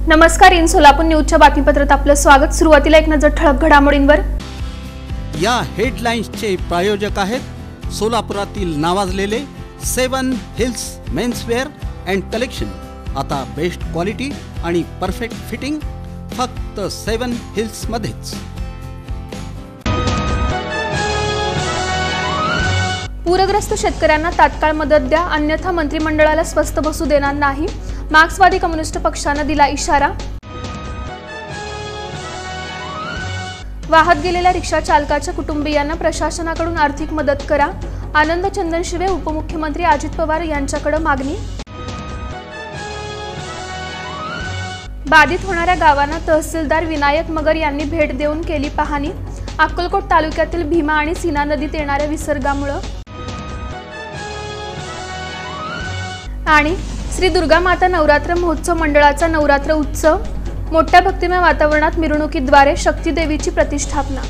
नमस्कार, इन सोलापूर न्यूजच्या बातमीपत्रात आपलं स्वागत। सुरुवातीला एक नजर ठळक घडामोडींवर। या हेडलाईन्सचे प्रायोजक आहेत सोलापुरातील नावाजलेले 7 हिल्स मेन्सवेअर अँड कलेक्शन। आता बेस्ट क्वालिटी आणि परफेक्ट फिटिंग फक्त 7 हिल्स मध्येच। पूरग्रस्त शेतकऱ्यांना तात्काळ मदत द्या, अन्यथा मंत्रिमंडळाला स्वस्थ बसू देणार नाही। मार्क्सवादी कम्युनिस्ट पक्षाने दिला इशारा। वाहत गेलेल्या रिक्षा चालकाच्या कुटुंबियांना प्रशासनाकडून आर्थिक मदत करा, आनंद चंदनशिवे उपमुख्यमंत्री अजित पवार यांच्याकडे मागणी। बाधित होणाऱ्या गावांना तहसीलदार विनायक मगर यांनी भेट देऊन केली पाहणी। अक्कलकोट तालुक्यातील भीमा आणि सीना नदीत येणाऱ्या विसर्गामुळे आणि श्री दुर्गा माता नवरात्र महोत्सव मंडळाचा नवरात्र उत्सव मोठ्या भक्तिमय वातावरणात मिरवणुकीद्वारे शक्ती देवीची प्रतिष्ठापना।